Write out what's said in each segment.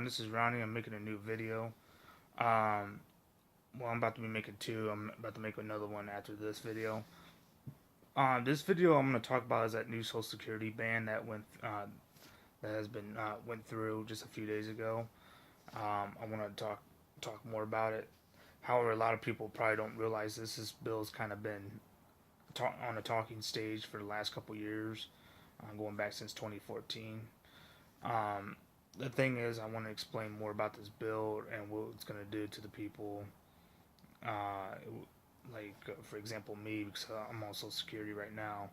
This is Ronnie. I'm making a new video. Um, well, I'm about to be making two. I'm about to make another one after this video. This video I'm going to talk about is that new Social Security ban that has been went through just a few days ago. I want to talk more about it. However, a lot of people probably don't realize this bill's kind of been on a talking stage for the last couple years, going back since 2014. Um, the thing is, I want to explain more about this bill and what it's going to do to the people. Uh, for example, me, because I'm on Social Security right now.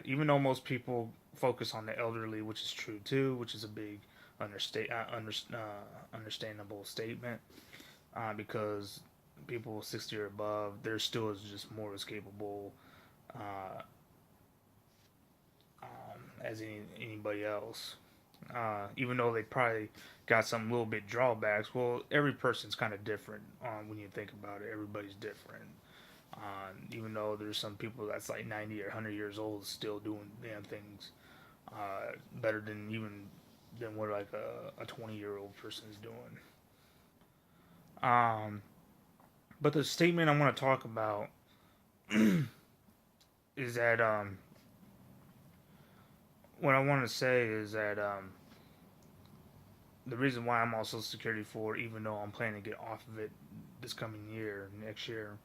Even though most people focus on the elderly, which is true too, which is a big understandable statement, because people 60 or above, they're still just more as capable uh, as anybody else. Even though they probably got some little bit drawbacks. Well, every person's kind of different. When you think about it, everybody's different. Even though there's some people that's like 90 or 100 years old still doing damn things better than what like a 20-year-old person is doing. Um, but the statement I want to talk about is that what I want to say is that the reason why I'm on Social Security for, even though I'm planning to get off of it this coming year, next year,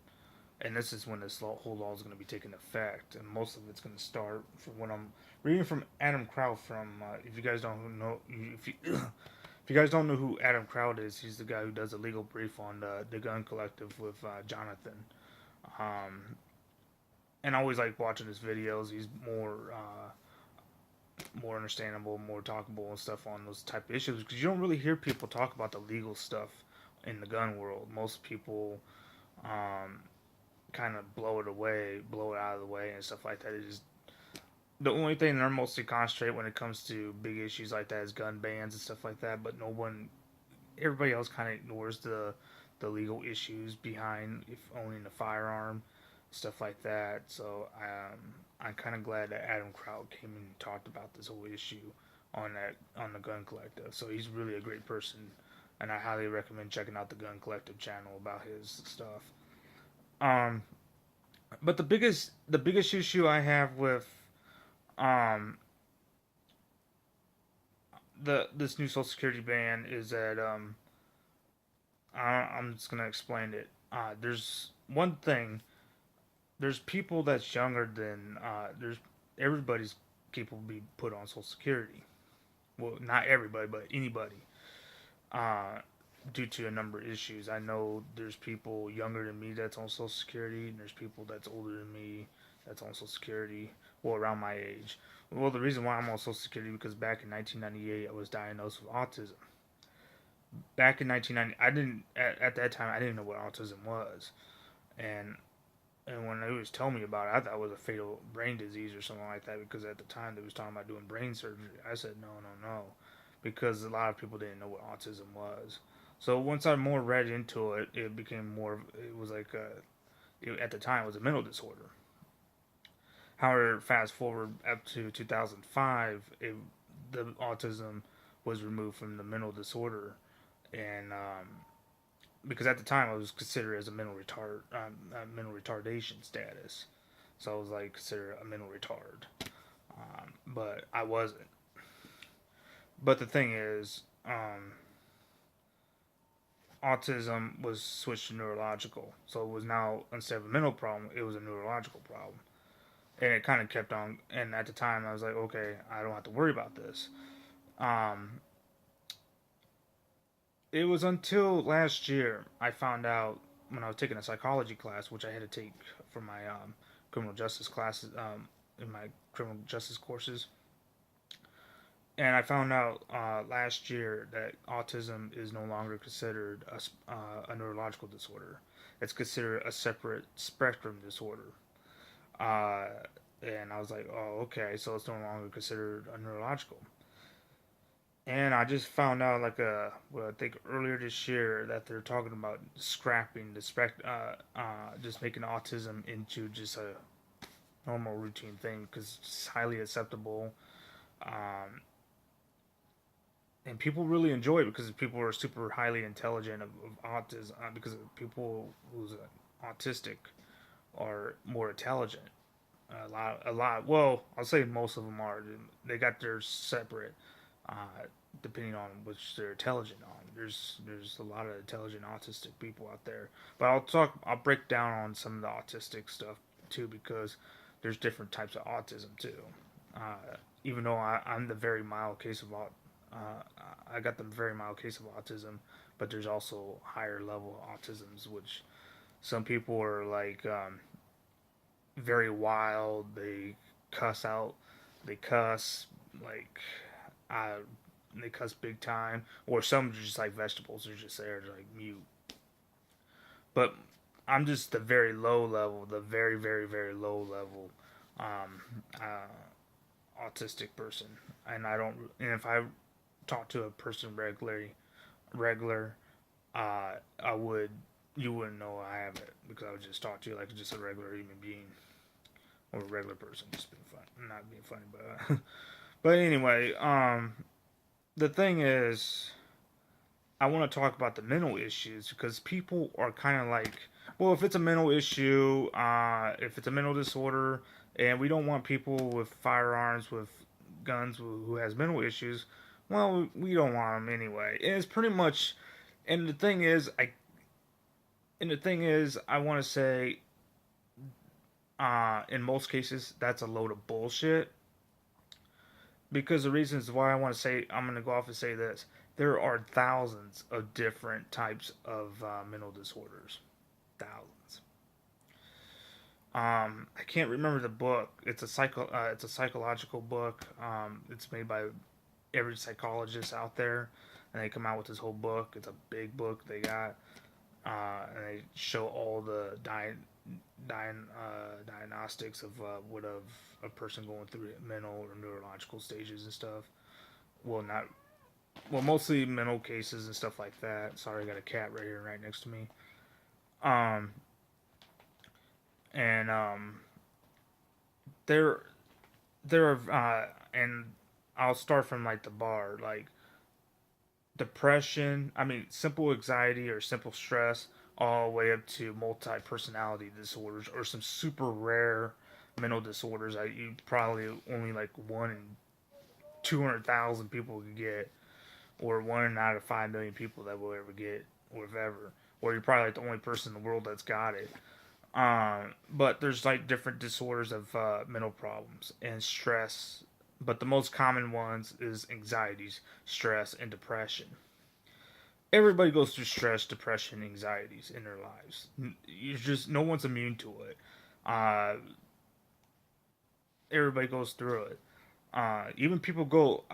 and this is when this whole law is going to be taking effect, and most of it's going to start from when I'm reading from Adam Kraut. From if you guys don't know, if you guys don't know who Adam Kraut is, he's the guy who does a legal brief on the Gun Collective with Jonathan. Um, and I always like watching his videos. He's more understandable, more talkable and stuff on those type of issues because you don't really hear people talk about the legal stuff in the gun world. Most people um, kind of blow it out of the way and stuff like that. It is the only thing they're mostly concentrate when it comes to big issues like that is gun bans and stuff like that. But everybody else kind of ignores the legal issues behind if owning a firearm, stuff like that. So I'm kind of glad that Adam Kraut came and talked about this whole issue on the Gun Collective. So he's really a great person, and I highly recommend checking out the Gun Collective channel about his stuff. Um, but the biggest issue I have with um this new Social Security ban is that I'm just gonna explain it. There's one thing. There's people that's younger than there's everybody's capable of being put on Social Security. Well, not everybody, but anybody. Uh, Due to a number of issues, I know there's people younger than me that's on Social Security, and there's people that's older than me that's on Social Security. Well, around my age. Well, the reason why I'm on Social Security because back in 1998 I was diagnosed with autism. Back in 1990, I didn't at that time I didn't know what autism was, and when they was telling me about it, I thought it was a fatal brain disease or something like that because at the time they was talking about doing brain surgery. I said no, no, no, because a lot of people didn't know what autism was. So once I more read into it, it became more. It was like at the time it was a mental disorder. However, fast forward up to 2005, the autism was removed from the mental disorder, and because at the time I was considered as a mental retardation status, so I was like considered a mental retard, but I wasn't. But the thing is, autism was switched to neurological, so it was now instead of a mental problem, it was a neurological problem, and it kind of kept on. And at the time, I was like, okay, I don't have to worry about this. Um, it was until last year I found out when I was taking a psychology class, which I had to take for my criminal justice classes in my criminal justice courses, and I found out last year that autism is no longer considered a neurological disorder. It's considered a separate spectrum disorder. Uh, and I was like, oh, okay, so it's no longer considered a neurological. And I just found out well, I think earlier this year that they're talking about scrapping just making autism into just a normal routine thing because it's highly acceptable. Um, and people really enjoy it because people are super highly intelligent of autism, because people who's autistic are more intelligent. A lot. Well, I'll say most of them are. They got their separate, uh, depending on which they're intelligent on. There's a lot of intelligent autistic people out there. But I'll break down on some of the autistic stuff too, because there's different types of autism too. Even though I'm the very mild case of I got the very mild case of autism, but there's also higher level autisms, which some people are like very wild. They cuss out. They cuss like uh, they cuss big time. Or some are just like vegetables. They're just there, like mute. But I'm just the very low level, the very very very low level um, autistic person, and I don't. And if I talk to a person regular, I would. You wouldn't know I have it because I would just talk to you like just a regular human being or a regular person, just being fun, not being funny, but but anyway, the thing is, I want to talk about the mental issues because people are kind of like, well, if it's a mental issue, if it's a mental disorder, and we don't want people with firearms, with guns, who has mental issues, well, we don't want them anyway. And it's pretty much, and the thing is, I want to say, in most cases, that's a load of bullshit. Because the reasons why I want to say, I'm going to go off and say this. There are thousands of different types of mental disorders. Thousands. I can't remember the book. It's a psychological book. It's made by every psychologist out there, and they come out with this whole book. It's a big book they got, and they show all the diagnostics of what of a person going through mental or neurological stages and stuff. Well, not well, mostly mental cases and stuff like that. Sorry, I got a cat right here, right next to me. Um, and there, there are, and I'll start from like the bar, like depression. I mean, simple anxiety or simple stress, all the way up to multi personality disorders or some super rare mental disorders that you probably only like 1 in 200,000 people could get, or 1 out of 5 million people that will ever get, or if ever, or you're probably like the only person in the world that's got it. But there's like different disorders of mental problems and stress. But the most common ones is anxieties, stress, and depression. Everybody goes through stress, depression, anxieties in their lives. You just no one's immune to it. Uh, Everybody goes through it. Even people go.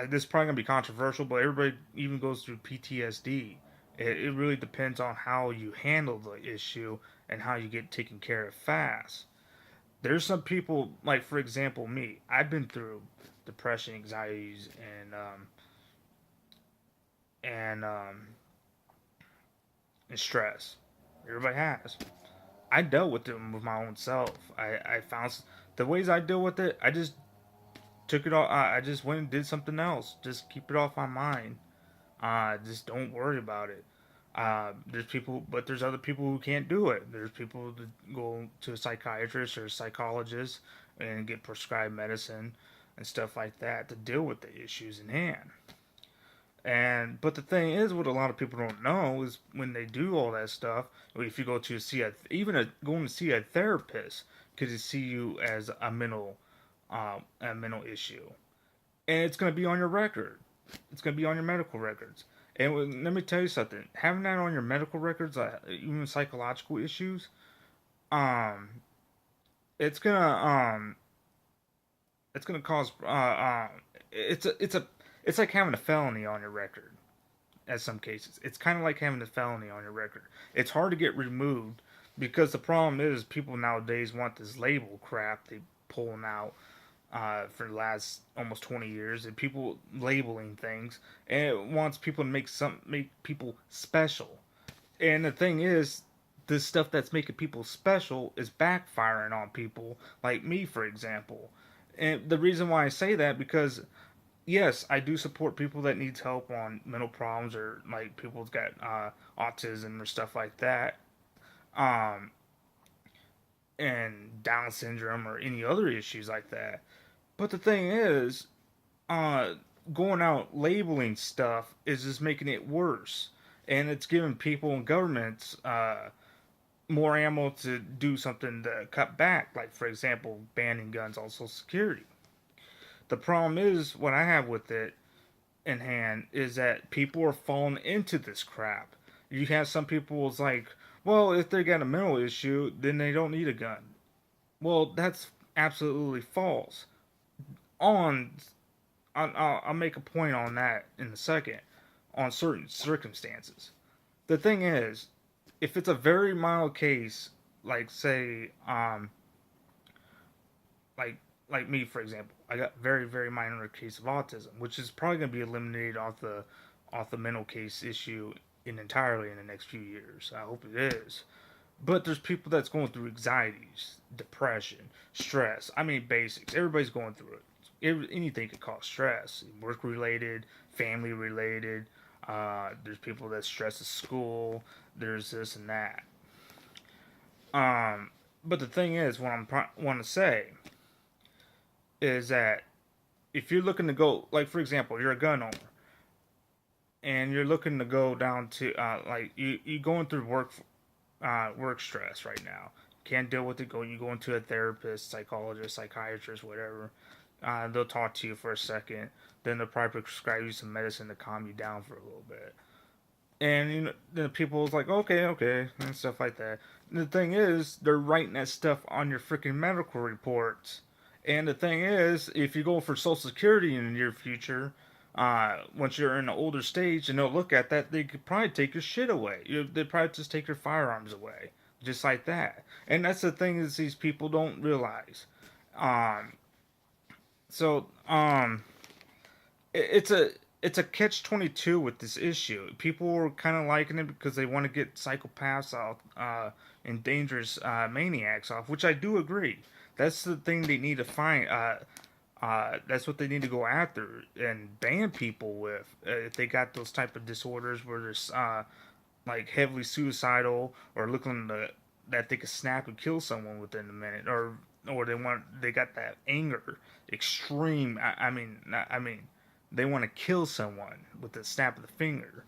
This is probably gonna be controversial, but everybody even goes through PTSD. It really depends on how you handle the issue and how you get taken care of fast. There's some people, like for example, me. I've been through depression, anxieties, and and stress. Everybody has. I dealt with them with my own self. I found the ways I deal with it. I just took it all. I just went and did something else. Just keep it off my mind. Just don't worry about it. There's people, but there's other people who can't do it. There's people that go to a psychiatrist or a psychologist and get prescribed medicine and stuff like that to deal with the issues in hand. And but the thing is, what a lot of people don't know is when they do all that stuff, if you go to see going to see a therapist, could see you as a mental issue, and it's going to be on your record. It's going to be on your medical records. And let me tell you something: having that on your medical records, even psychological issues, um, it's gonna cause it's like having a felony on your record. At some cases, it's kind of like having a felony on your record. It's hard to get removed because the problem is people nowadays want this label crap they pulling out for the last almost 20 years, and people labeling things, and it wants people to make people special. And the thing is, this stuff that's making people special is backfiring on people like me, for example. And the reason why I say that because yes, I do support people that needs help on mental problems or like people's got autism or stuff like that, um, and Down syndrome or any other issues like that. But the thing is, uh, going out labeling stuff is just making it worse, and it's giving people and governments more ammo to do something to cut back. Like for example, banning guns on Social Security. The problem is what I have with it in hand is that people are falling into this crap. You have some people it's like, well, if they got a mental issue, then they don't need a gun. Well, that's absolutely false. On, I'll make a point on that in a second. On certain circumstances, the thing is, if it's a very mild case, like say, like like me for example, I got very minor case of autism, which is probably going to be eliminated off the mental case issue entirely in the next few years. I hope it is. But there's people that's going through anxieties, depression, stress. I mean, basics. Everybody's going through it. Anything could cause stress, work related, family related. There's people that stress at school. There's this and that. Um, but the thing is, what want to say is that if you're looking to go, like for example, you're a gun owner and you're looking to go down to like you going through work stress right now. Can't deal with it. You go into a therapist, psychologist, psychiatrist, whatever. They'll talk to you for a second. Then they'll probably prescribe you some medicine to calm you down for a little bit. And you know, the people's like, okay, and stuff like that. And the thing is, they're writing that stuff on your freaking medical reports. And the thing is, if you go for Social Security in the near future, once you're in an older stage, and they'll look at that, they could probably take your shit away. They'd probably just take your firearms away, just like that. And that's the thing is these people don't realize. Um, so it's a catch 22 with this issue. People are kind of liking it because they want to get psychopaths off and dangerous maniacs off, which I do agree. That's the thing they need to find. That's what they need to go after and ban people with if they got those type of disorders where they're like heavily suicidal or looking to, that they could snap and kill someone within a minute, or they got that anger extreme. I mean they want to kill someone with the snap of the finger.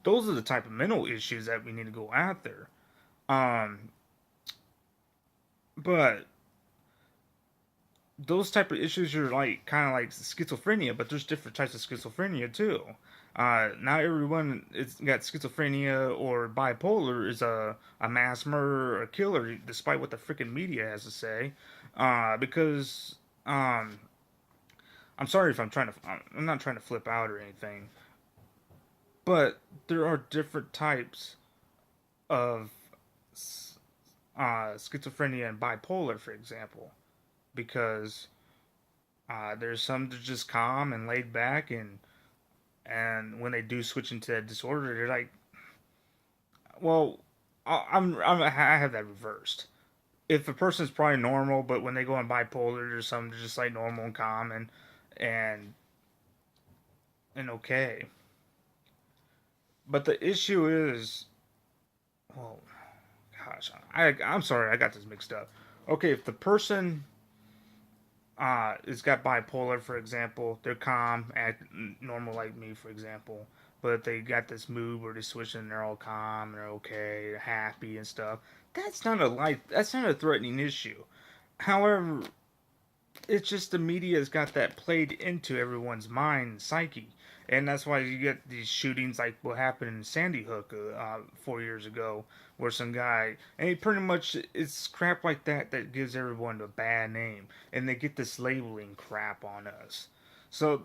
Those are the type of mental issues that we need to go after. Um, but those type of issues are like kind of like schizophrenia, but there's different types of schizophrenia too. Not everyone is got schizophrenia or bipolar is a mass murderer or a killer, despite what the freaking media has to say. Because I'm sorry if I'm not trying to flip out or anything, but there are different types of schizophrenia and bipolar, for example, because there's some that are just calm and laid back, and when they do switch into that disorder, they're like, well, I have that reversed. If a person's probably normal, but when they go on bipolar, there's some just like normal and calm and and okay. But the issue is, well, gosh, I'm sorry, I got this mixed up. Okay, if the person has got bipolar, for example, they're calm, act normal like me, for example, but they got this mood where they switch and they're all calm, they're okay, they're happy and stuff. That's not a threatening issue. However, it's just the media has got that played into everyone's mind and psyche, and that's why you get these shootings like what happened in Sandy Hook 4 years ago, where some guy and he pretty much it's crap like that that gives everyone a bad name, and they get this labeling crap on us. So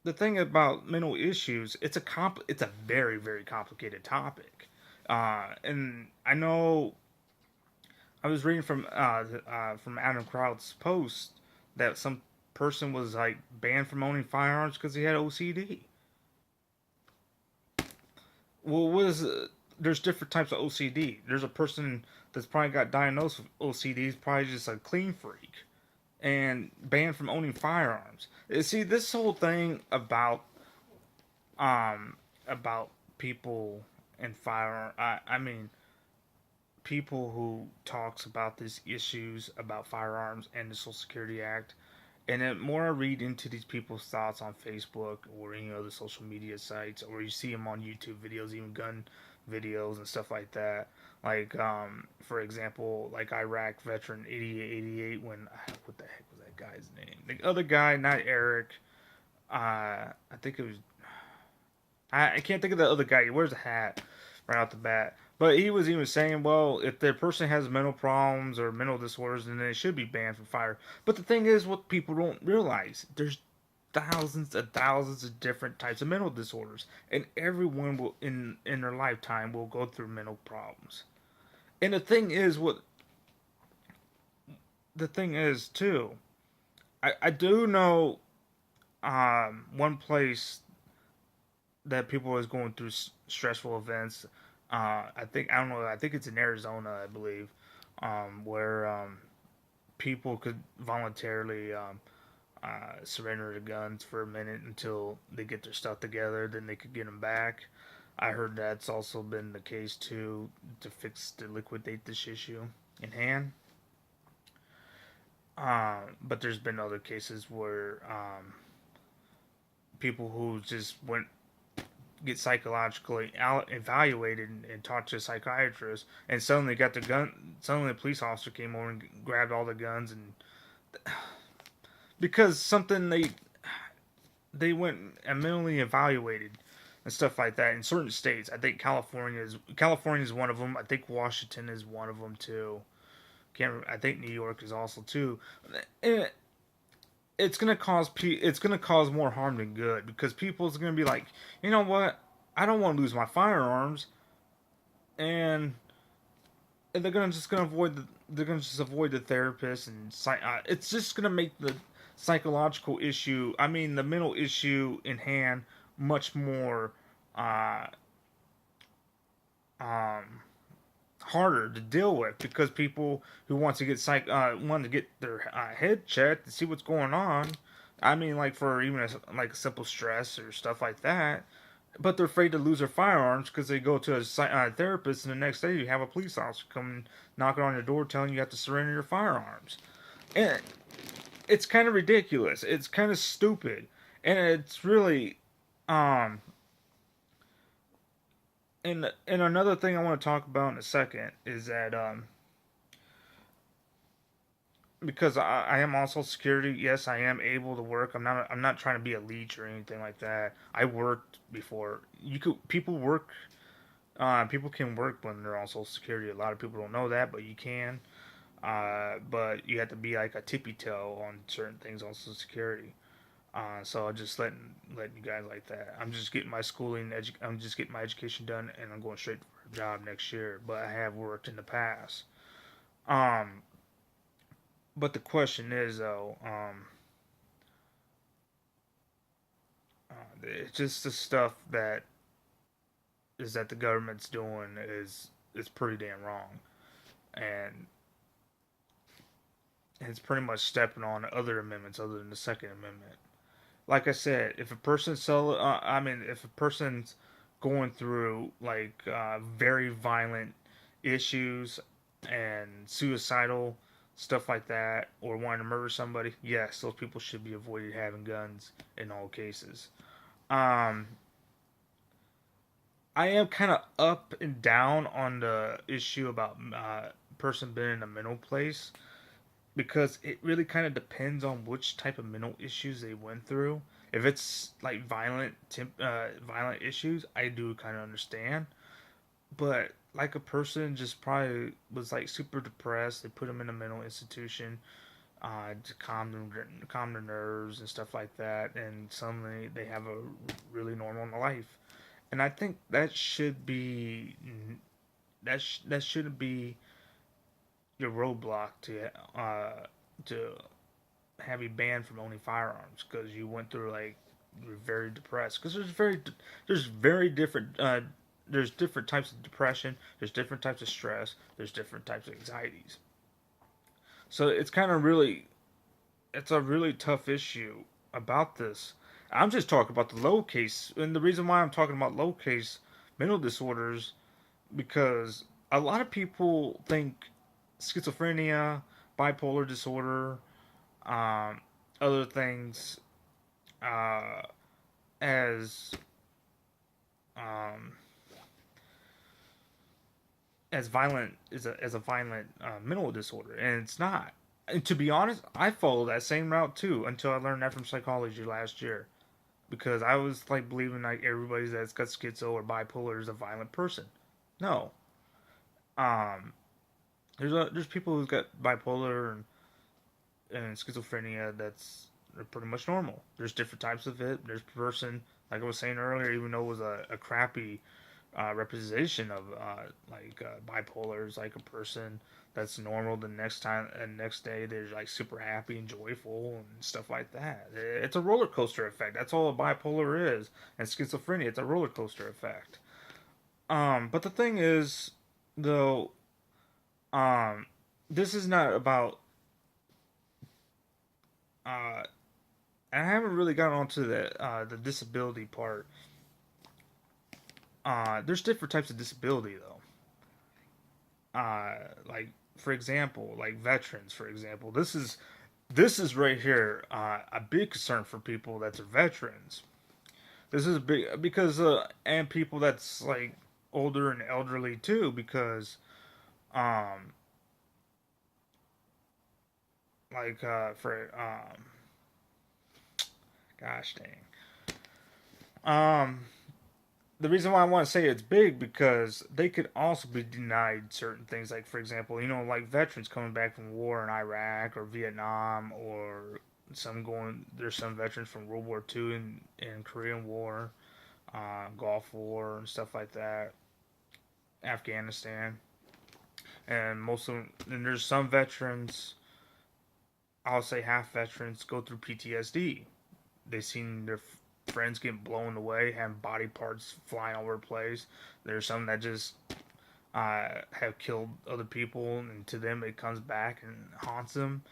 the thing about mental issues, it's a very complicated topic, and I know I was reading from Adam Kraut's post that some person was like banned from owning firearms because he had OCD. Well, there's different types of OCD. There's a person that's probably got diagnosed with OCD is probably just a clean freak. and banned from owning firearms. See, this whole thing um about people and firearm. I mean, people who talks about these issues about firearms and the Social Security Act. And the more I read into these people's thoughts on Facebook or any other social media sites, or you see them on YouTube videos, even gun videos and stuff like that. Like, for example, like Iraq veteran 8888, when, what the heck was that guy's name? The other guy, not Eric, I think it was, I can't think of the other guy. He wears a hat right off the bat. But he was even saying, well, if the person has mental problems or mental disorders, then they should be banned from fire. But the thing is, what people don't realize, there's thousands and thousands of different types of mental disorders, and everyone will in their lifetime will go through mental problems. And the thing is too, I do know one place that people is going through stressful events. I don't know. I think it's in Arizona, I believe, where people could voluntarily surrender the guns for a minute until they get their stuff together. Then they could get them back. I heard that's also been the case too to liquidate this issue in hand. But there's been other cases where people who just went get psychologically evaluated and talked to a psychiatrist, and suddenly got the gun. Suddenly, a police officer came over and grabbed all the guns, and because something they went and mentally evaluated and stuff like that in certain states. I think California is one of them. I think Washington is one of them too. I think New York is also too. And it's gonna cause more harm than good because people's gonna be like, you know what, I don't want to lose my firearms, and they're gonna just avoid the therapist, and it's just gonna make the psychological issue, I mean the mental issue in hand, much more uh, um, harder to deal with because people who want to get their head checked to see what's going on. I mean, like for even like simple stress or stuff like that. But they're afraid to lose their firearms because they go to a therapist, and the next day you have a police officer come knocking on your door telling you have to surrender your firearms. And it's kind of ridiculous. It's kind of stupid, and it's really um. And another thing I want to talk about in a second is that because I am also security. Yes, I am able to work. I'm not trying to be a leech or anything like that. I worked before. You could people work. People can work when they're on Social Security. A lot of people don't know that, but you can. But you have to be like a tippy toe on certain things on Social Security. So I'm just letting you guys like that. I'm just getting my education done, and I'm going straight for a job next year. But I have worked in the past. Um, but the question is though, it's just the stuff that the government's doing is pretty damn wrong, and it's pretty much stepping on other amendments other than the Second Amendment. Like I said, if a person's going through like very violent issues and suicidal stuff like that, or wanting to murder somebody, yes, those people should be avoided having guns in all cases. Um, I am kind of up and down on the issue about person being in a mental place because it really kind of depends on which type of mental issues they went through. If it's like violent issues, I do kind of understand. But like a person just probably was like super depressed, they put them in a mental institution to calm their nerves and stuff like that, and suddenly they have a really normal life. And I think that shouldn't be your roadblock to have you banned from owning firearms because you went through like you're very depressed. Because there's very different there's different types of depression. There's different types of stress. There's different types of anxieties. So it's kind of really it's a really tough issue about this. I'm just talking about the low case, and the reason why I'm talking about low case mental disorders because a lot of people think schizophrenia, bipolar disorder, um, other things uh, as um, violent as a violent mental disorder, and it's not. And to be honest, I followed that same route too until I learned that from psychology last year because I was like believing like everybody that's got schizo or bipolar is a violent person. No, um, there's people who've got bipolar and schizophrenia that's pretty much normal. There's different types of it. There's person like I was saying earlier, even though it was a crappy representation of bipolar is like a person that's normal. The next time and next day they're like super happy and joyful and stuff like that. It's a roller coaster effect. That's all a bipolar is. And schizophrenia, it's a roller coaster effect. But the thing is, though, um, this is not about. Uh, I haven't really gotten onto the disability part. There's different types of disability though. Like for example, like veterans, for example. This is right here a big concern for people that are veterans. This is big because and people that's like older and elderly too because um for gosh dang um the reason why I want to say it's big because they could also be denied certain things. Like for example, like veterans coming back from war in Iraq or Vietnam, or some going. There's some veterans from World War II and Korean War, Gulf War, and stuff like that. Afghanistan, and most of them. And there's some veterans. I'll say half veterans go through PTSD. They've seen their friends get blown away, having body parts flying all over the place. There's some that just have killed other people, and to them it comes back and haunts them.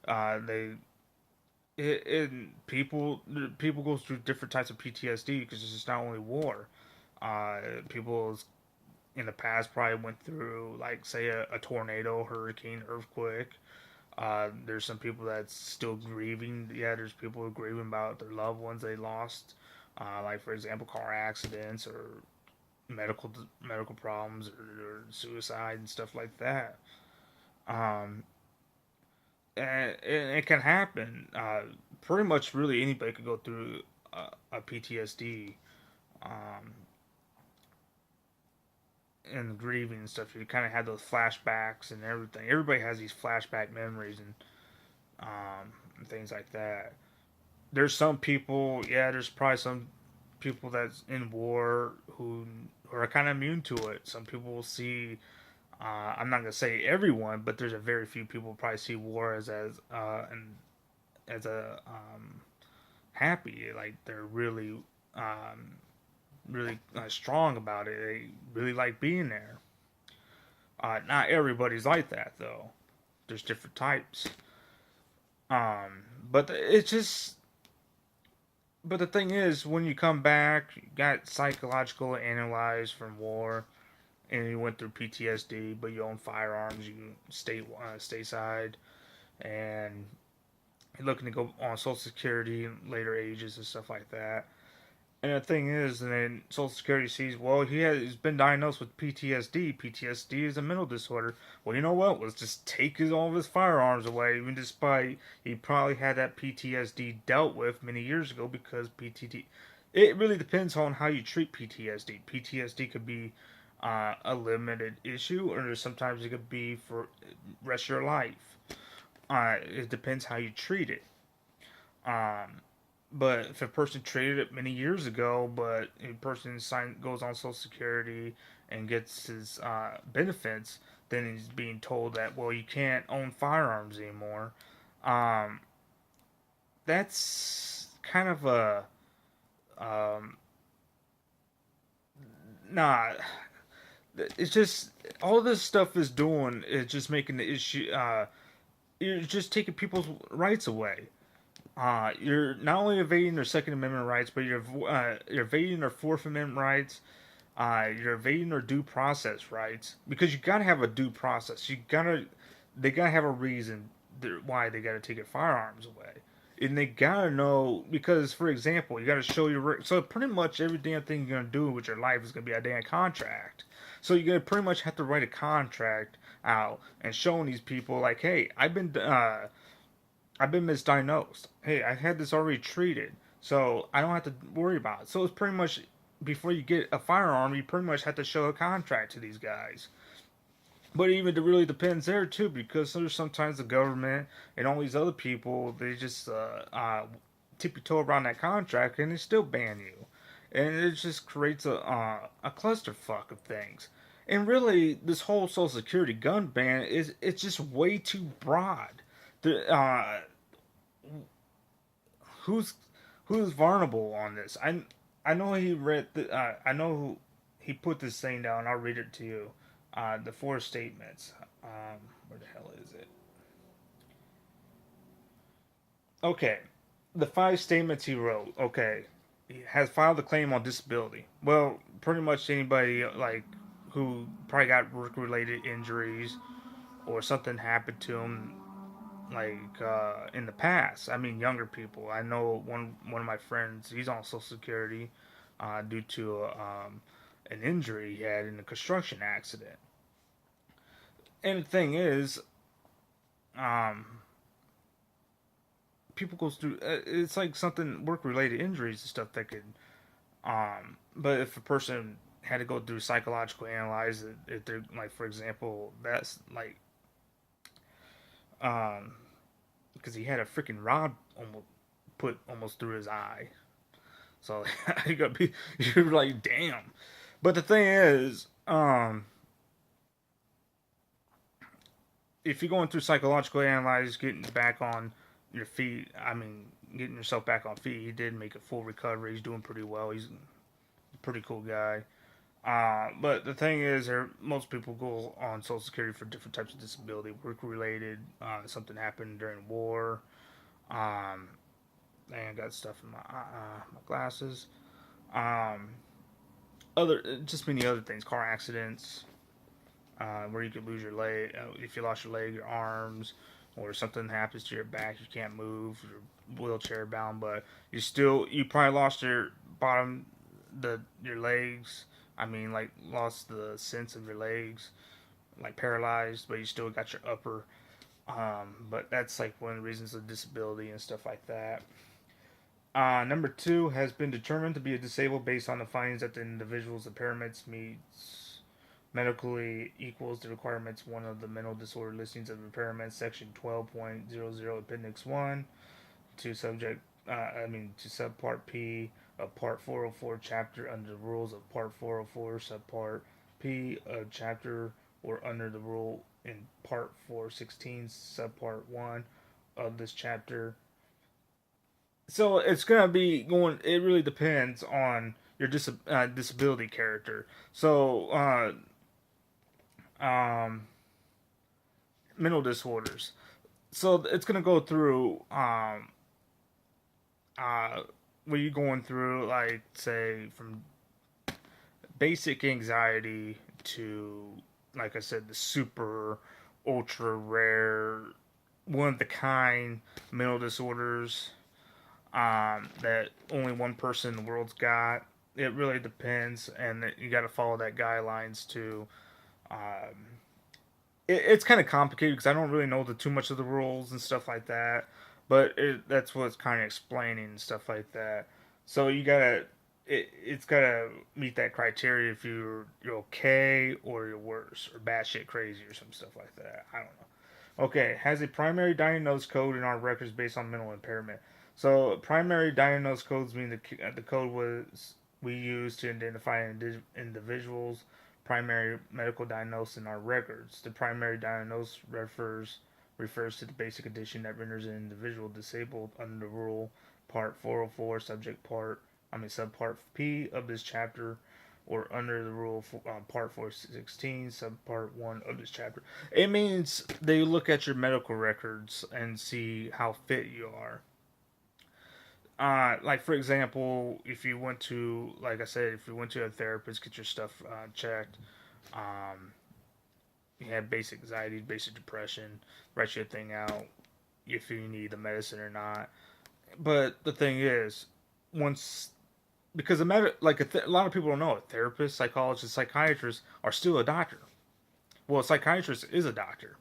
They people go through different types of PTSD because it's just not only war. People in the past probably went through like say a tornado, hurricane, earthquake. There's some people that's still grieving. Yeah, there's people who are grieving about their loved ones they lost, like for example, car accidents or medical problems or suicide and stuff like that. Um, and it can happen. Pretty much, really anybody could go through a PTSD um, and grieving and stuff. You kind of have those flashbacks and everything. Everybody has these flashback memories and things like that. There's some people, yeah, there's probably some people that's in war who are kind of immune to it. Some people will see. I'm not gonna say everyone, but there's a very few people who probably see war as a happy. Like they're um, really strong about it. They really like being there. Not everybody's like that though. There's different types. But it's just. But the thing is, when you come back, you got psychological analyzed from war, and you went through PTSD, but you own firearms, you stateside, and you're looking to go on Social Security in later ages and stuff like that. And the thing is, and then Social Security sees, well, he's been diagnosed with PTSD. PTSD is a mental disorder. Well, you know what? Let's just take all of his firearms away, even despite he probably had that PTSD dealt with many years ago because PTSD. It really depends on how you treat PTSD. PTSD could be a limited issue, or sometimes it could be for rest of your life. It depends how you treat it. Um, but if a person traded it many years ago, but a person goes on Social Security and gets his benefits, then he's being told that well you can't own firearms anymore. Um, that's kind of a um, nah. It's just all this stuff is just making the issue. You're just taking people's rights away. you're not only evading their Second Amendment rights, but you're evading their Fourth Amendment rights. You're evading their due process rights because you gotta have a due process. They gotta have a reason why they gotta take your firearms away, and they gotta know because, for example, you gotta show your so pretty much every damn thing you're gonna do with your life is gonna be a damn contract. So you're gonna pretty much have to write a contract out and showing these people like, hey, I've been misdiagnosed. Hey, I had this already treated, so I don't have to worry about it. So it's pretty much before you get a firearm, you pretty much have to show a contract to these guys. But even it really depends there too, because there's sometimes the government and all these other people they just tip your toe around that contract and they still ban you, and it just creates a clusterfuck of things. And really, this whole Social Security gun ban is it's just way too broad. The who's who's vulnerable on this? I know he read the I know he put this thing down. I'll read it to you. The four statements. Where the hell is it? Okay, the five statements he wrote. Okay, he has filed a claim on disability. Well, pretty much anybody like who probably got work related injuries or something happened to him like in the past. I mean, younger people. I know one of my friends. He's on Social Security due to an injury he had in a construction accident. And the thing is, um, people go through. It's like something work related injuries and stuff that could. But if a person had to go through psychological analyze, if they're like, for example, that's like, um, because he had a freaking rod almost put almost through his eye. So you gotta be, you're like, damn. But the thing is, if you're going through psychological analysis, getting back on your feet, I mean, getting yourself back on feet, he did make a full recovery. He's doing pretty well. He's a pretty cool guy. But the thing is, most people go on Social Security for different types of disability, work related. Something happened during war. Um, and I got stuff in my glasses. Um, just many other things, car accidents, where you could lose your leg if you lost your leg, your arms, or something happens to your back, you can't move, you're wheelchair bound, but you probably lost your bottom, your legs. I mean, like lost the sense of your legs, like paralyzed, but you still got your upper. But that's like one of the reasons of disability and stuff like that. Number two has been determined to be a disabled based on the findings that the individual's impairments meets medically equals the requirements one of the mental disorder listings of impairments, section 12.00, appendix 1, to to subpart P of part 404 chapter under the rules of part 404 subpart P of chapter or under the rule in part 416 subpart 1 of this chapter. So it's gonna be going. It really depends on your disability character. So um, mental disorders. So it's gonna go through uh, where you going through like say from basic anxiety to like I said the super ultra rare one of the kind mental disorders that only one person in the world's got. It really depends, and you got to follow that guidelines to. Um, it's kind of complicated because I don't really know too much of the rules and stuff like that, but that's what it's kind of explaining and stuff like that. So you gotta, it's gotta meet that criteria if you're okay or you're worse or batshit crazy or some stuff like that. I don't know. Okay, has a primary diagnosed code in our records based on mental impairment. So primary diagnosed codes mean the code was we use to identify individuals primary medical diagnosis in our records. The primary diagnosis refers to the basic condition that renders an individual disabled under the rule part 404 subpart P of this chapter or under the rule part 416 subpart 1 of this chapter. It means they look at your medical records and see how fit you are. Like for example, if you went to, like I said, if you went to a therapist, get your stuff checked. Um, you have basic anxiety, basic depression, write your thing out if you need the medicine or not. But the thing is, once because a lot of people don't know, a therapist, psychologist, psychiatrist are still a doctor. Well, a psychiatrist is a doctor,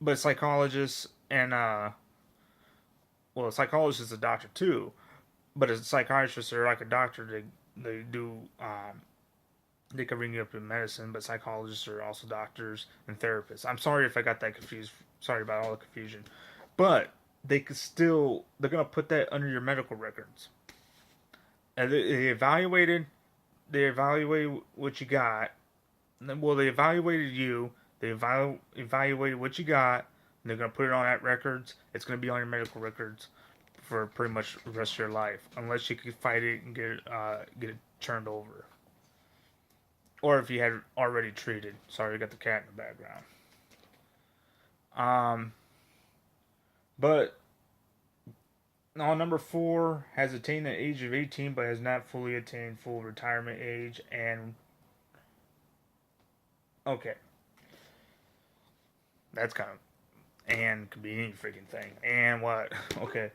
but a psychologist and a psychologist is a doctor too. But a psychiatrist are like a doctor. They do they can bring you up in medicine, but psychologists are also doctors and therapists. I'm sorry if I got that confused. Sorry about all the confusion, but they're gonna put that under your medical records. And they evaluated what you got. Well, they evaluated you. Evaluated what you got. And they're gonna put it on that records. It's gonna be on your medical records for pretty much the rest of your life, unless you can fight it and get it turned over, or if you had already treated. Sorry, I got the cat in the background. Um, but on number four, has attained the age of 18 but has not fully attained full retirement age. And okay, that's kind of and could be any freaking thing. And what? Okay.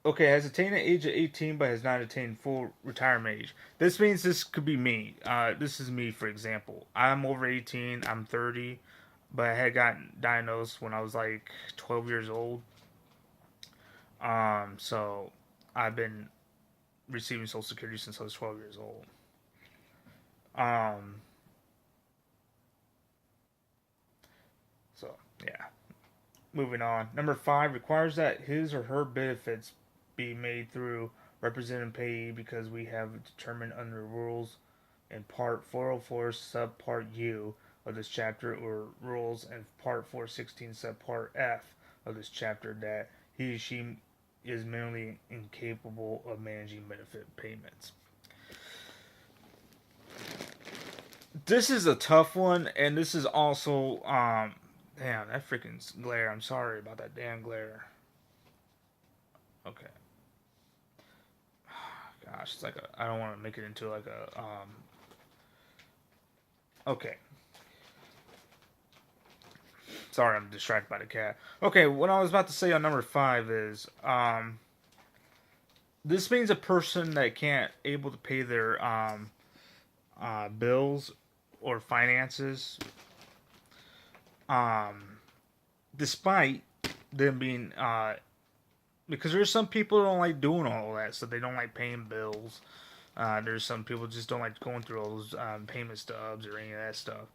Okay, has attained the age of 18 but has not attained full retirement age. This means this could be me. This is me, for example. I'm over 18, I'm 30, but I had gotten diagnosed when I was like 12 years old. So I've been receiving Social Security since I was 12 years old. Um, so yeah. Moving on. Number five requires that his or her benefits be made through representative payee because we have determined under rules in Part 404 Subpart U of this chapter or rules in Part 416 Subpart F of this chapter that he or she is mentally incapable of managing benefit payments. This is a tough one, and this is also damn, that freaking glare. I'm sorry about that damn glare. Okay. Gosh, it's like I don't want to make it into like a okay. Sorry, I'm distracted by the cat. Okay, what I was about to say on number five is this means a person that can't able to pay their bills or finances, um, despite them being because there's some people who don't like doing all that, so they don't like paying bills. There's some people just don't like going through all those payment stubs or any of that stuff.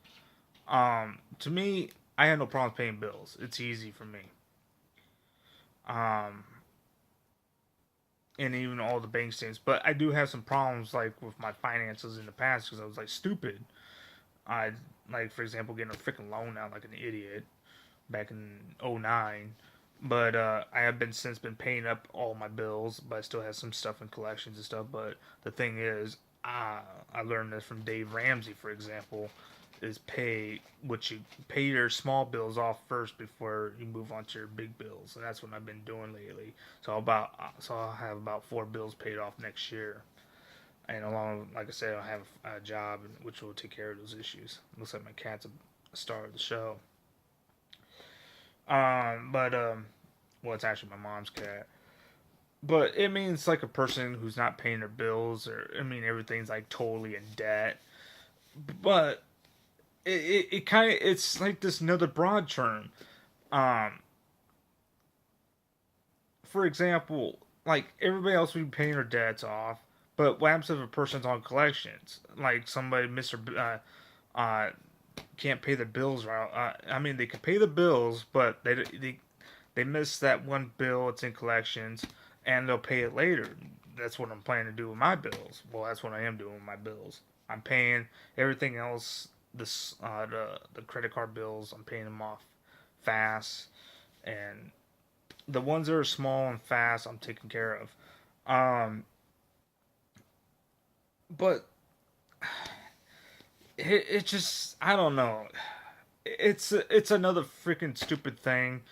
To me, I have no problem paying bills. It's easy for me. Um, and even all the bank statements, but I do have some problems like with my finances in the past because I was like stupid. I like, for example, getting a freaking loan out like an idiot back in '09. But I have been since been paying up all my bills, but I still have some stuff in collections and stuff. But the thing is, I learned this from Dave Ramsey, for example, is pay your small bills off first before you move on to your big bills, and that's what I've been doing lately. So I'll have about four bills paid off next year, and along, like I said, I'll have a job which will take care of those issues. Looks like my cat's a star of the show. But well, it's actually my mom's cat. But it means like a person who's not paying their bills, or I mean everything's like totally in debt. But it kind of it's like this another broad term. Um, for example, like everybody else would be paying their debts off, but what happens if a person's on collections? Like somebody Mister can't pay their bills right. I mean, they can pay the bills, but they miss that one bill. It's in collections, and they'll pay it later. That's what I'm planning to do with my bills. Well, that's what I am doing with my bills. I'm paying everything else. The credit card bills. I'm paying them off fast, and the ones that are small and fast, I'm taking care of. Um, but it just I don't know. It's another freaking stupid thing.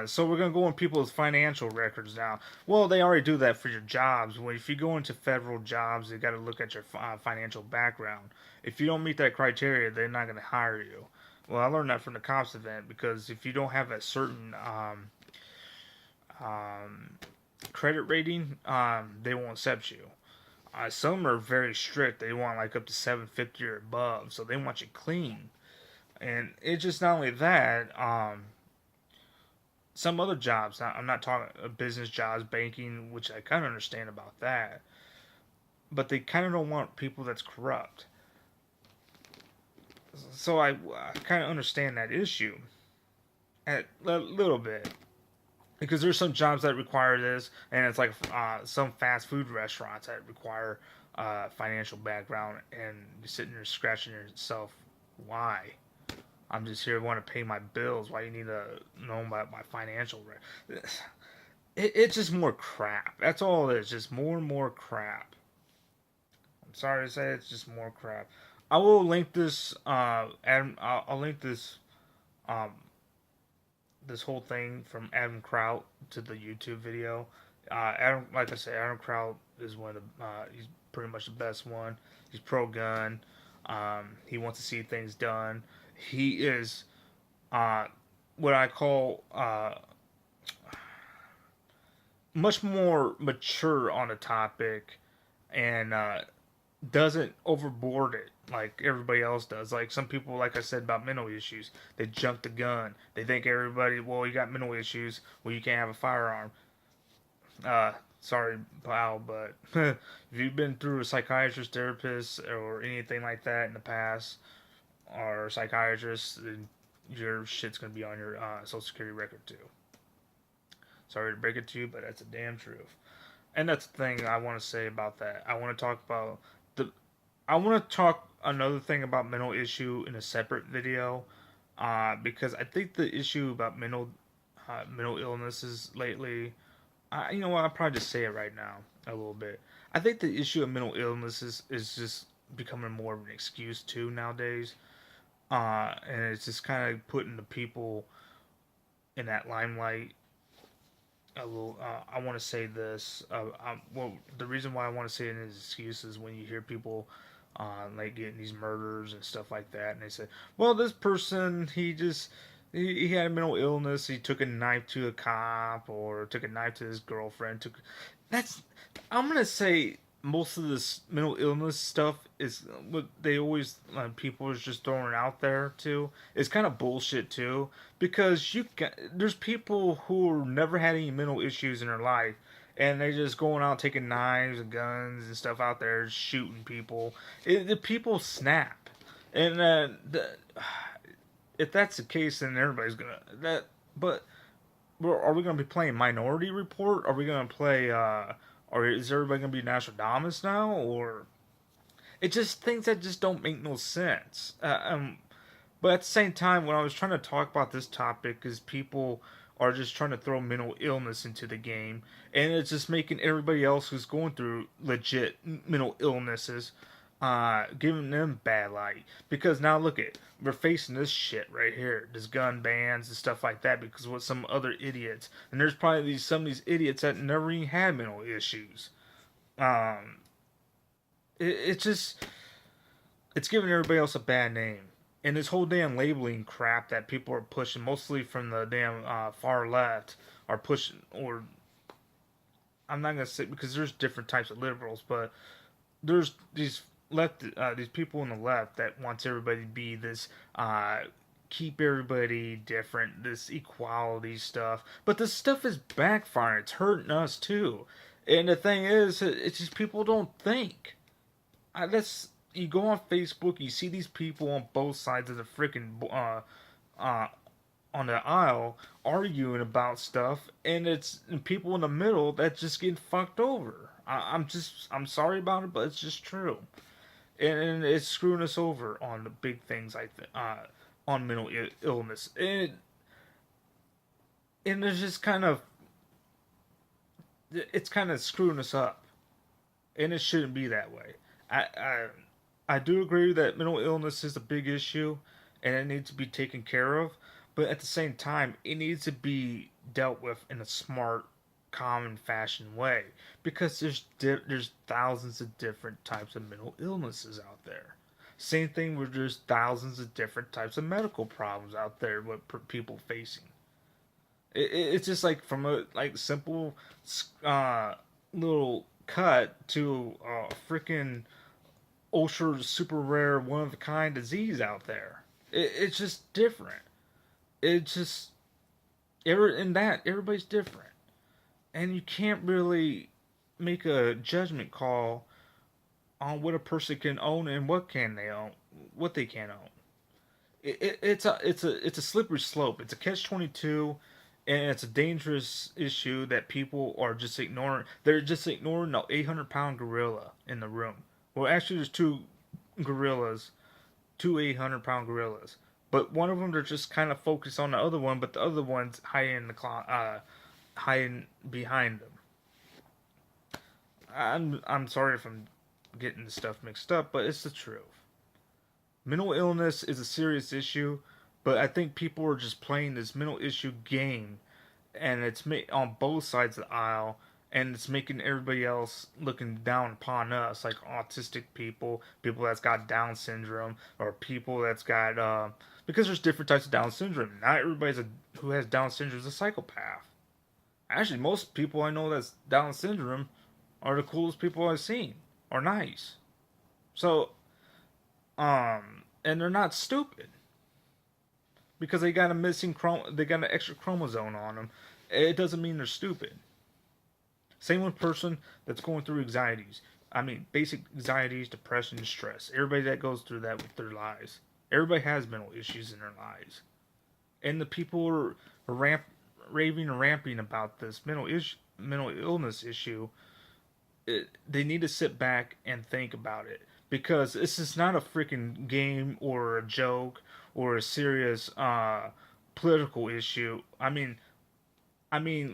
So we're gonna go on people's financial records now. Well, they already do that for your jobs. Well, if you go into federal jobs, they got to look at your financial background. If you don't meet that criteria, they're not gonna hire you. Well, I learned that from the cops event because if you don't have a certain um, credit rating, they won't accept you. Some are very strict. They want like up to 750 or above, so they want you clean. And it's just not only that. Some other jobs. I'm not talking business jobs, banking, which I kind of understand about that, but they kind of don't want people that's corrupt. So I kind of understand that issue a little bit because there's some jobs that require this, and it's like some fast food restaurants that require financial background, and you're sitting there scratching yourself, why? I'm just here want to pay my bills. Why you need to know about my financial? It's just more crap. That's all it is. Just more and more crap. I'm sorry to say it's just more crap. I will link this. Adam, I'll link this. Um, this whole thing from Adam Kraut to the YouTube video. Adam, like I said, Adam Kraut is one of the. He's pretty much the best one. He's pro gun. He wants to see things done. He is uh, what I call much more mature on the topic and doesn't overboard it like everybody else does. Like some people, like I said about mental issues, they jump the gun. They think everybody, well, you got mental issues, well, you can't have a firearm. Sorry, pal, but if you've been through a psychiatrist, therapist, or anything like that in the past, or a psychiatrist, then your shit's gonna be on your social security record too. Sorry to break it to you, but that's a damn truth. And that's the thing I want to say about that. I want to talk about the. I want to talk another thing about mental issue in a separate video, because I think the issue about mental illnesses lately. You know what? I'll probably just say it right now a little bit. I think the issue of mental illnesses is just becoming more of an excuse too nowadays, and it's just kind of putting the people in that limelight a little. I want to say this. Well, the reason why I want to say it is excuses when you hear people like getting these murders and stuff like that, and they say, "Well, this person he had a mental illness. He took a knife to a cop, or took a knife to his girlfriend." Took that's. I'm gonna say most of this mental illness stuff is what they always people is just throwing out there too. It's kind of bullshit too because there's people who never had any mental issues in their life and they just going out taking knives and guns and stuff out there shooting people. The people snap, and if that's the case, then everybody's gonna that. But are we gonna be playing Minority Report? Are we gonna play? Or is everybody gonna be Nostradamus now? Or it just things that just don't make no sense. But at the same time, when I was trying to talk about this topic, is people are just trying to throw mental illness into the game, and it's just making everybody else who's going through legit mental illnesses, giving them bad light. Because now look at we're facing this shit right here, this gun bans and stuff like that, because what some other idiots, and there's probably some of these idiots that never even had mental issues. Um, it's just it's giving everybody else a bad name. And this whole damn labeling crap that people are pushing, mostly from the damn far left, are pushing. Or I'm not gonna say because there's different types of liberals, but there's these people on the left that wants everybody to be this, keep everybody different, this equality stuff. But this stuff is backfiring. It's hurting us too. And the thing is, it's just people don't think. That's you go on Facebook, you see these people on both sides of the freaking uh, on the aisle arguing about stuff, and it's and people in the middle that just get fucked over. I'm sorry about it, but it's just true, and it's screwing us over on the big things like on mental illness, and it's just kind of it's kind of screwing us up, and it shouldn't be that way. I, I I do agree that mental illness is a big issue and it needs to be taken care of. But at the same time, it needs to be dealt with in a smart, common fashion way because there's thousands of different types of mental illnesses out there. Same thing with there's thousands of different types of medical problems out there with people facing. It's just like from a like simple uh, little cut to a freaking ultra super rare one of a kind disease out there. It's just different. It's just in that everybody's different, and you can't really make a judgment call on what a person can own and what can they own, what they can't own. It's a slippery slope. It's a catch-22, and it's a dangerous issue that people are just ignoring. They're just ignoring the 800-pound gorilla in the room. Well, actually, there's gorillas, two 800-pound gorillas, but one of them they're just kind of focused on the other one, but the other one's hiding behind them. I'm sorry if I'm getting the stuff mixed up, but it's the truth. Mental illness is a serious issue, but I think people are just playing this mental issue game, and it's on both sides of the aisle, and it's making everybody else looking down upon us, like autistic people, people that's got Down syndrome, or people that's got because there's different types of Down syndrome. Not who has Down syndrome is a psychopath. Actually, most people I know that's Down syndrome are the coolest people I've seen, are nice. So, and they're not stupid because they got a they got an extra chromosome on them. It doesn't mean they're stupid. Same with a person that's going through anxieties. I mean, basic anxieties, depression, stress. Everybody that goes through that with their lives. Everybody has mental issues in their lives. And the people are raving and ramping about this mental illness issue. They need to sit back and think about it because this is not a freaking game or a joke or a serious political issue. I mean,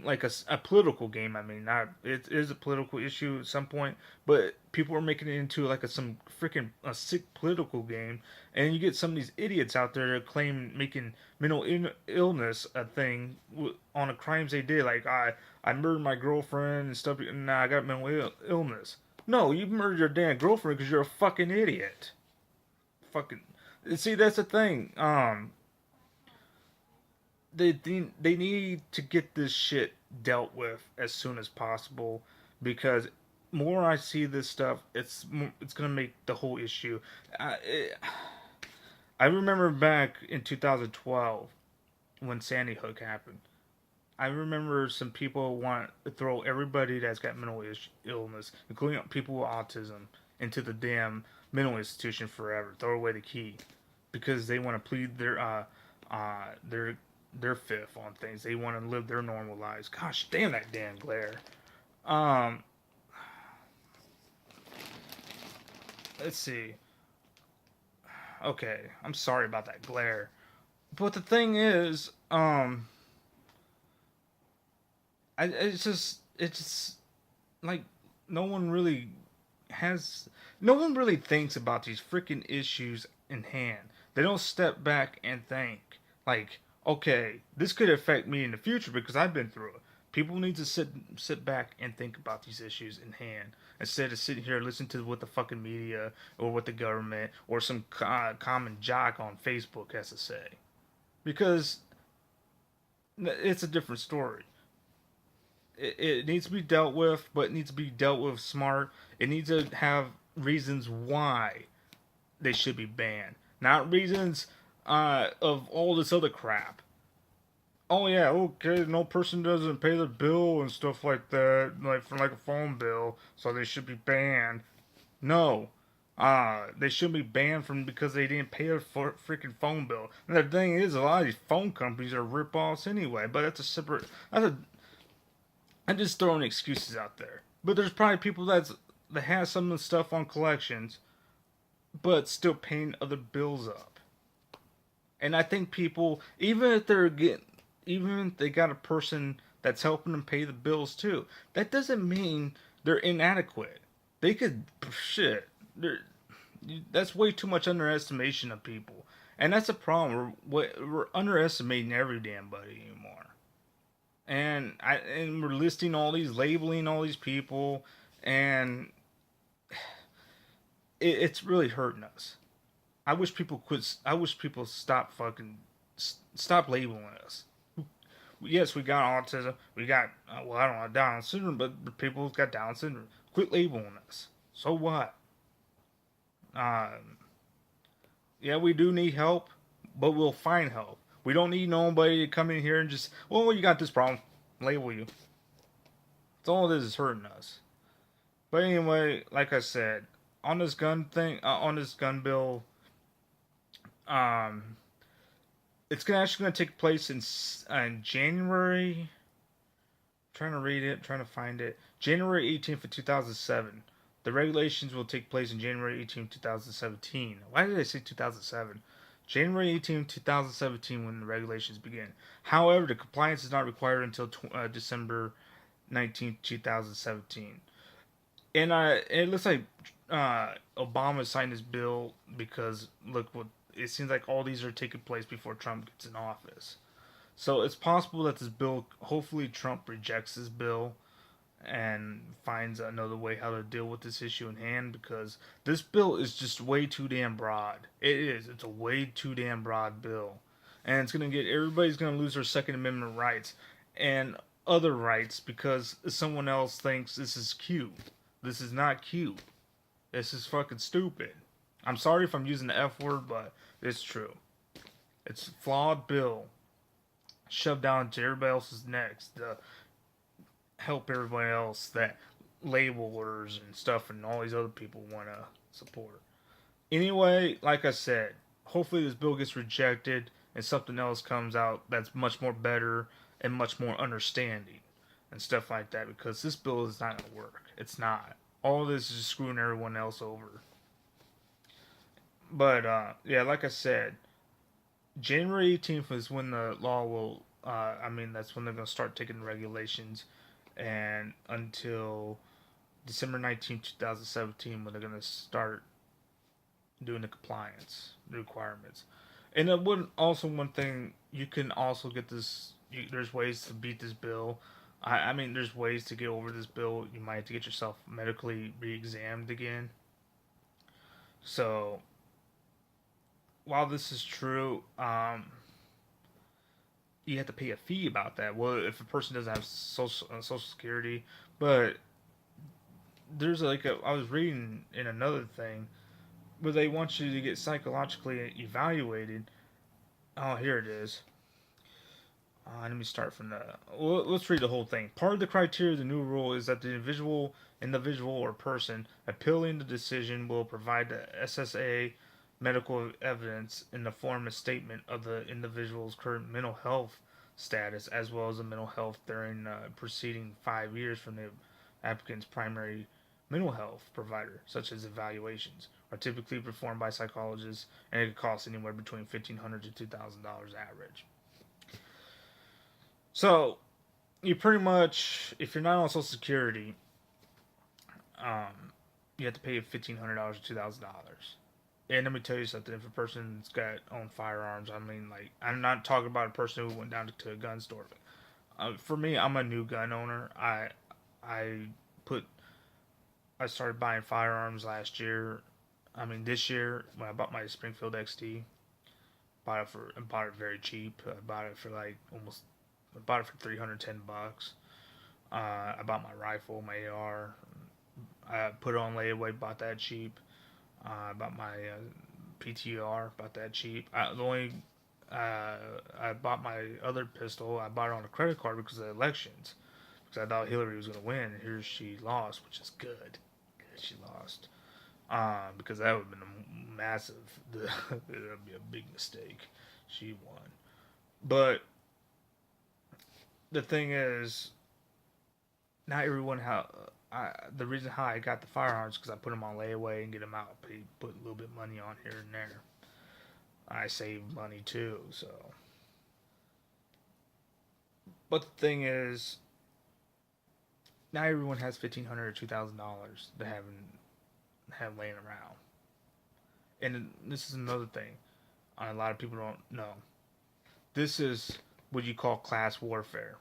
like a political game. I mean, not it is a political issue at some point, but people are making it into like some freaking a sick political game, and you get some of these idiots out there that claim making mental illness a thing on the crimes they did. Like I murdered my girlfriend and stuff. And now I got mental illness. No, you murdered your damn girlfriend because you're a fucking idiot. Fucking see, that's the thing. They need to get this shit dealt with as soon as possible because more I see this stuff, it's gonna make the whole issue. I remember back in 2012 when Sandy Hook happened. I remember some people want to throw everybody that's got mental illness, including people with autism, into the damn mental institution forever. Throw away the key because they want to plead their their fifth on things. They want to live their normal lives. Gosh, damn that damn glare. Um, let's see. Okay, I'm sorry about that glare. But the thing is, it's just like no one really has, no one really thinks about these freaking issues in hand. They don't step back and think like, okay, this could affect me in the future because I've been through it. People need to sit back and think about these issues in hand instead of sitting here and listening to what the fucking media or what the government or some common jock on Facebook has to say. Because it's a different story. It needs to be dealt with, but it needs to be dealt with smart. It needs to have reasons why they should be banned, not reasons of all this other crap. Oh yeah, okay, no person doesn't pay their bill and stuff like that, like for like a phone bill, so they should be banned. No, they should be banned from because they didn't pay their freaking phone bill. And the thing is, a lot of these phone companies are rip-offs anyway. But that's a separate. I'm just throwing excuses out there. But there's probably people that has some of the stuff on collections, but still paying other bills up. And I think people, even if they got a person that's helping them pay the bills too, that doesn't mean they're inadequate. They could shit. That's way too much underestimation of people. And that's a problem. We're underestimating every damn buddy anymore. And we're listing all these, labeling all these people, and it's really hurting us. I wish people quit. I wish people stop labeling us. Yes, we got autism. We got well, I don't know, Down syndrome, but people got Down syndrome. Quit labeling us. So what? Um, yeah, we do need help, but we'll find help. We don't need nobody to come in here and just, well, you got this problem, label you. It's all this is hurting us. But anyway, like I said, on this gun thing, on this gun bill, um, it's actually gonna take place in January. I'm trying to read it, trying to find it. January 18th of 2007. The regulations will take place in January 18th, 2017. Why did I say 2007? January 18th, 2017 when the regulations begin. However, the compliance is not required until December 19th, 2017. And it looks like Obama signed this bill because look what it seems like all these are taking place before Trump gets in office. So it's possible that this bill, hopefully Trump rejects this bill and finds another way how to deal with this issue in hand because this bill is just way too damn broad. It is. It's a way too damn broad bill. And it's going to get everybody's going to lose their Second Amendment rights and other rights because someone else thinks this is cute. This is not cute. This is fucking stupid. I'm sorry if I'm using the F word, but it's true. It's a flawed bill shoved down to everybody else's necks to help everybody else that labelers and stuff and all these other people want to support. Anyway, like I said, hopefully this bill gets rejected and something else comes out that's much more better and much more understanding and stuff like that because this bill is not going to work. It's not. All this is just screwing everyone else over. But yeah, like I said, January 18th is when the law will. That's when they're gonna start taking regulations, and until December 19th, 2017, when they're gonna start doing the compliance requirements. And it would also one thing you can also get this. There's ways to beat this bill. There's ways to get over this bill. You might have to get yourself medically re-examined again. So while this is true, you have to pay a fee about that. Well, if a person doesn't have social security, but there's I was reading in another thing where they want you to get psychologically evaluated. Oh, here it is. Let me start from the. Well, let's read the whole thing. Part of the criteria of the new rule is that the individual or person appealing the decision will provide the SSA medical evidence in the form of statement of the individual's current mental health status as well as the mental health during preceding 5 years from the applicant's primary mental health provider, such as evaluations, are typically performed by psychologists and it could cost anywhere between $1,500 to $2,000 average. So, you pretty much, if you're not on Social Security, you have to pay $1,500 to $2,000. And let me tell you something. If a person's got own firearms, I'm not talking about a person who went down to a gun store. For me, I'm a new gun owner. I put I started buying firearms last year. This year when I bought my Springfield XD, bought it very cheap. I bought it for I bought it for $310. I bought my rifle, my AR. I put it on layaway, bought that cheap. I bought my PTR, bought that cheap. I bought my other pistol. I bought it on a credit card because of the elections. Because I thought Hillary was going to win, and here she lost, which is good. Good she lost. Because that would have been a massive, that would be a big mistake. She won. But the thing is, not everyone the reason how I got the firearms because I put them on layaway and get them out. Put a little bit of money on here and there. I save money too, so. But the thing is, not everyone has $1,500 or $2,000 to have laying around. And this is another thing. A lot of people don't know. This is what you call class warfare.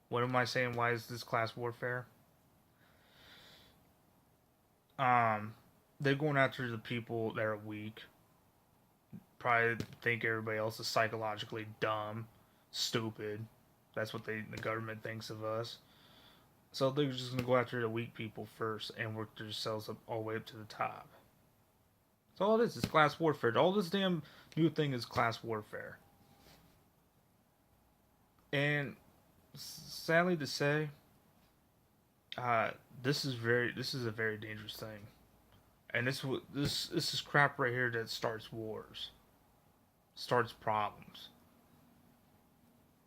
What am I saying? Why is this class warfare? Um, they're going after the people that are weak. Probably think everybody else is psychologically dumb, stupid. That's what the government thinks of us. So they're just gonna go after the weak people first and work themselves up all the way up to the top. So all this is class warfare. All this damn new thing is class warfare. And sadly to say, uh, this is a very dangerous thing. And this is crap right here that starts wars, starts problems,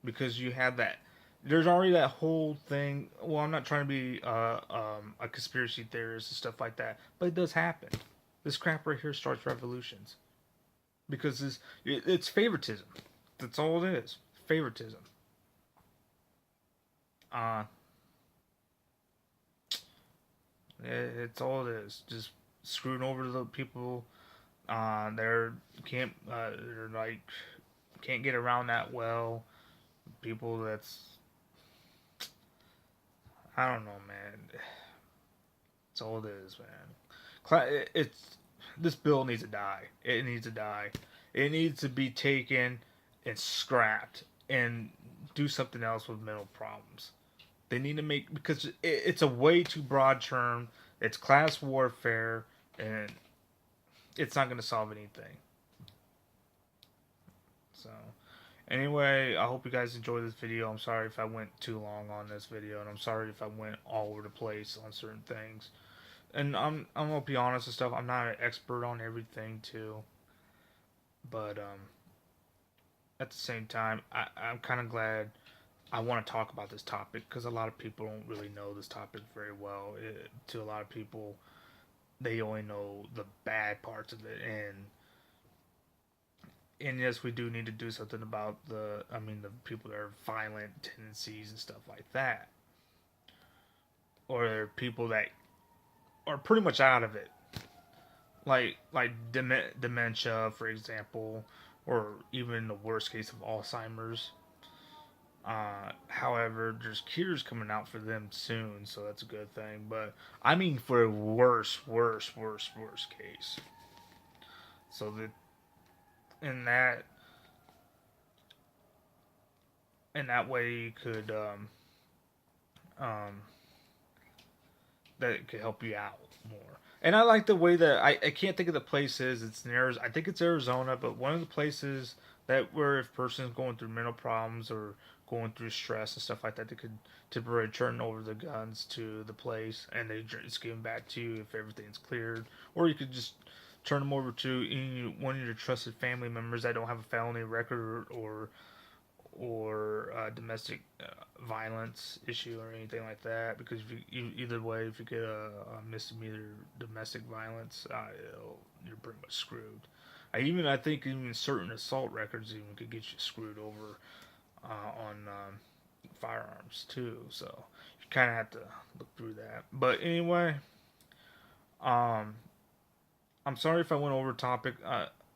because you have that. There's already that whole thing. Well, I'm not trying to be a conspiracy theorist and stuff like that, but it does happen. This crap right here starts revolutions because it's favoritism. That's all it is. Favoritism. Uh, it's all it is. Just screwing over the people. They're like can't get around that well. People that's I don't know, man. It's all it is, man. It's this bill needs to die. It needs to die. It needs to be taken and scrapped and do something else with mental problems. They need to make because it's a way too broad term. It's class warfare, and it's not going to solve anything. So, anyway, I hope you guys enjoyed this video. I'm sorry if I went too long on this video, and I'm sorry if I went all over the place on certain things. And I'm gonna be honest and stuff. I'm not an expert on everything too, but at the same time, I'm kind of glad I want to talk about this topic because a lot of people don't really know this topic very well. To a lot of people, they only know the bad parts of it, and yes, we do need to do something about the people that are violent tendencies and stuff like that, or people that are pretty much out of it, like dementia, for example, or even the worst case of Alzheimer's. However, there's cures coming out for them soon, so that's a good thing. But I mean, for a worst case. So that in that way you could um, that could help you out more. And I like the way that I can't think of the places. It's in Arizona. I think it's Arizona, but one of the places that where if a person's going through mental problems or going through stress and stuff like that, they could temporarily turn over the guns to the place and they just give them back to you if everything's cleared, or you could just turn them over to one of your trusted family members that don't have a felony record or domestic violence issue or anything like that. Because if either way, if you get a misdemeanor domestic violence, you're pretty much screwed. I think even certain assault records even could get you screwed over on firearms too. So you kind of have to look through that. But anyway, um, I'm sorry if I went over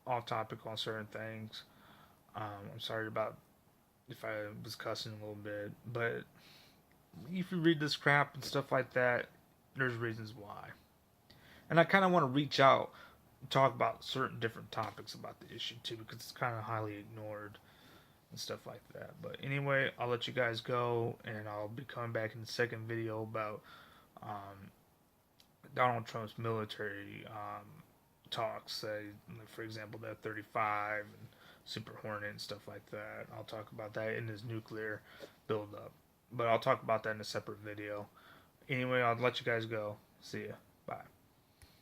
off topic on certain things. I'm sorry about if I was cussing a little bit, but if you read this crap and stuff like that, there's reasons why. And I kind of want to reach out and talk about certain different topics about the issue too, because it's kind of highly ignored and stuff like that. But anyway, I'll let you guys go, and I'll be coming back in the second video about Donald Trump's military talks. For example, the F-35 and Super Hornet and stuff like that. I'll talk about that in his nuclear buildup. But I'll talk about that in a separate video. Anyway, I'll let you guys go. See ya. Bye.